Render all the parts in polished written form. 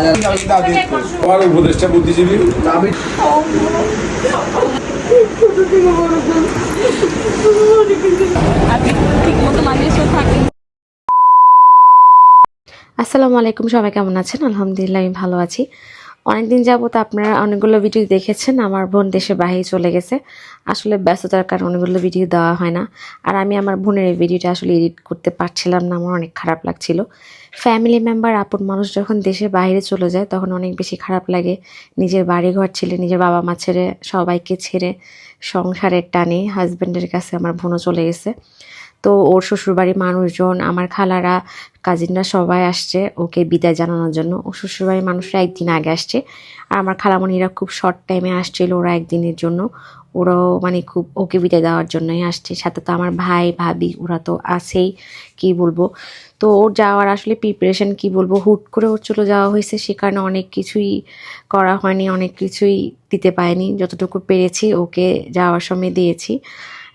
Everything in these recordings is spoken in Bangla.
আমার উপদেশটা বুদ্ধিজীবী আমি আসসালামু আলাইকুম, সবাই কেমন আছেন? আলহামদুলিল্লাহ আমি ভালো আছি। অনেকদিন যাবত আপনারা অনেকগুলো ভিডিও দেখেছেন। আমার বোন দেশের বাইরে চলে গেছে, আসলে ব্যস্ততার কারণে অনেকগুলো ভিডিও দেওয়া হয় না। আর আমি আমার বোনের এই ভিডিওটা আসলে এডিট করতে পারছিলাম না, আমার অনেক খারাপ লাগছিল। ফ্যামিলি মেম্বার, আপন মানুষ যখন দেশের বাইরে চলে যায় তখন অনেক বেশি খারাপ লাগে। নিজের বাড়িঘর ছেড়ে, নিজের বাবা মা ছেড়ে, সবাইকে ছেড়ে, সংসারের টানে হাজব্যান্ডের কাছে আমার বোনও চলে গেছে। তো ওর শ্বশুরবাড়ির মানুষজন, আমার খালারা, কাজিনরা সবাই আসছে ওকে বিদায় জানানোর জন্য। ও শ্বশুরবাড়ির মানুষরা একদিন আগে আসছে, আর আমার খালামণিরা খুব শর্ট টাইমে আসছিল, ওরা একদিনের জন্য। ওরাও মানে খুব ওকে বিদায় দেওয়ার জন্যই আসছে। সাথে তো আমার ভাই ভাবি ওরা তো আছেই, কি বলবো। তো ওর যাওয়ার আসলে প্রিপারেশন কি বলবো, হুট করে ওর চলে যাওয়া হয়েছে, সে কারণে অনেক কিছুই করা হয়নি, অনেক কিছুই দিতে পারিনি। যতটুকু পেরেছি ওকে যাওয়ার সময় দিয়েছি।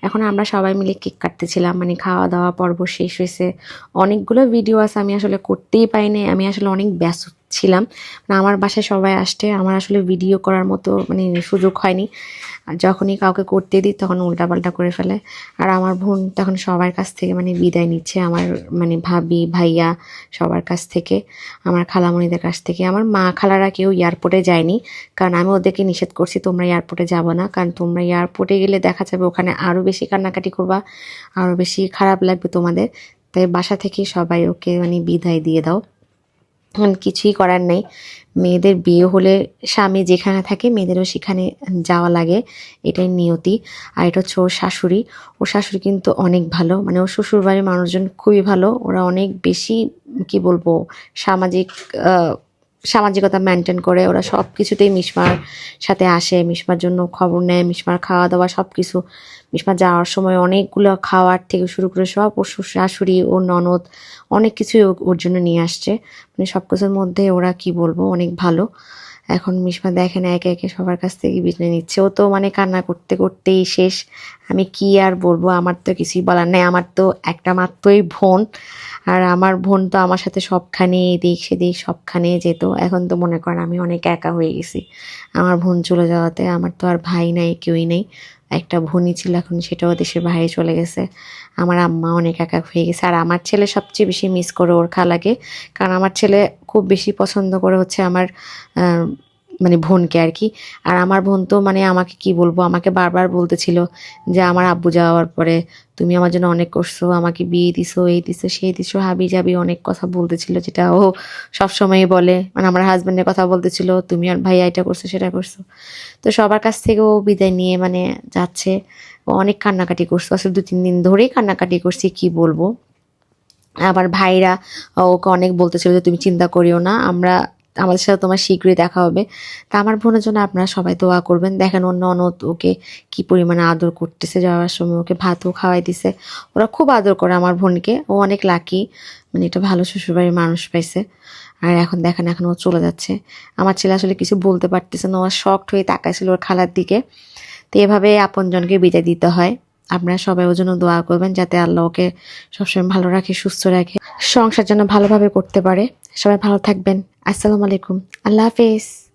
এখন আমরা সবাই মিলে কেক কাটতেছিলাম, মানে খাওয়া দাওয়া পর্ব শেষ হয়েছে। অনেকগুলো ভিডিও আছে আমি আসলে করতেই পারিনি, আমি আসলে অনেক ব্যস্ত ছিলাম। মানে আমার বাসায় সবাই আসতে আমার আসলে ভিডিও করার মতো মানে সুযোগ হয়নি। আর যখনই কাউকে করতে দিই তখন উল্টাপাল্টা করে ফেলে। আর আমার বোন তখন সবার কাছ থেকে মানে বিদায় নিচ্ছে, আমার মানে ভাবি ভাইয়া সবার কাছ থেকে, আমার খালামণিদের কাছ থেকে। আমার মা খালারা কেউ এয়ারপোর্টে যায়নি, কারণ আমি ওদেরকে নিষেধ করছি তোমরা এয়ারপোর্টে যাবো না, কারণ তোমরা এয়ারপোর্টে গেলে দেখা যাবে ওখানে আরও বেশি কান্নাকাটি করবা, আরও বেশি খারাপ লাগবে তোমাদের। তাই বাসা থেকে সবাই ওকে মানে বিদায় দিয়ে দাও। কিছুই করার নেই, মেয়েদের বিয়ে হলে স্বামী যেখানে থাকে মেয়েদেরও সেখানে যাওয়া লাগে, এটাই নিয়তি। আর এটা হচ্ছে ওর শাশুড়ি। ওর শাশুড়ি কিন্তু অনেক ভালো, মানে ওর শ্বশুরবাড়ির মানুষজন খুবই ভালো। ওরা অনেক বেশি কি বলবো সামাজিক সামাজিকতা মেনটেন করে। ওরা সব কিছুতেই মিশমার সাথে আসে, মিশমার জন্য খবর নেয়, মিশমার খাওয়া দাওয়া সব কিছু। মিশমার যাওয়ার সময় অনেকগুলো খাওয়ার থেকে শুরু করে সব ওর শাশুড়ি, ওর ননদ অনেক কিছুই ওর জন্য নিয়ে আসছে। মানে সব কিছুর মধ্যে ওরা কি বলবো অনেক ভালো। এখন মিশমা দেখেন একে একে সবার কাছ থেকে বিদায় নিচ্ছে। ও তো মানে কান্না করতে করতেই শেষ। আমি কি আর বলবো, আমার তো কিছুই বলার নেই। আমার তো একটা মাত্রই বোন, আর আমার বোন তো আমার সাথে সবখানে এদিক সেদিক সবখানে যেত। এখন তো মনে করেন আমি অনেক একা হয়ে গেছি আমার বোন চলে যাওয়াতে। আমার তো আর ভাই নাই, কেউই নেই। একটা বোনই ছিল, এখন সেটাও দেশের বাইরে চলে গেছে। আমার আম্মা অনেক একা হয়ে গেছে। আর আমার ছেলে সবচেয়ে বেশি মিস করে ওর খালাকে, কারণ আমার ছেলে খুব বেশি পছন্দ করে হচ্ছে আমার মানে বোনকে আর কি। আর আমার বোন তো মানে আমাকে কি বলবো, আমাকে বারবার বলতেছিল যে আমার আব্বু যাওয়ার পরে তুমি আমার জন্য অনেক করছো, আমাকে বিয়ে দিছো, এই দিছো সেই দিছো, হাবি যাবি অনেক কথা বলতেছিল, যেটা ও সবসময়ই বলে। মানে আমার হাজব্যান্ডের কথা বলতেছিল, তুমি আর ভাইয়া এটা করছো সেটা করছো। তো সবার কাছ থেকে ও বিদায় নিয়ে মানে যাচ্ছে। ও অনেক কান্নাকাটি করছো, আসলে 2-3 দিন ধরেই কান্নাকাটি করছি, কি বলবো। আবার ভাইরা ওকে অনেক বলতেছিল যে তুমি চিন্তা করিও না, আমাদের সাথে তোমার শীঘ্রই দেখা হবে। তা আমার বোনের জন্য আপনারা সবাই দোয়া করবেন। দেখেন অন্য ননদ ওকে কি পরিমাণে আদর করতেছে, যাওয়ার সময় ওকে ভাতও খাওয়াই দিছে। ওরা খুব আদর করে আমার বোনকে, ও অনেক লাকি, মানে এটা ভালো শ্বশুরবাড়ির মানুষ পাইছে। আর এখন দেখেন এখন ও চলে যাচ্ছে। আমার ছেলে আসলে কিছু বলতে পারতেছে না, ও শকড হয়ে তাকাইছিল ওর খালার দিকে। তো এভাবে আপনজনকে বিদায় দিতে হয়। আপনারা সবাই ওর জন্য দোয়া করবেন, যাতে আল্লাহ ওকে সবসময় ভালো রাখে, সুস্থ রাখে, সংসার যেন ভালোভাবে করতে পারে। সবাই ভালো থাকবেন। আসসালামু আলাইকুম, আল্লাহ হাফেজ।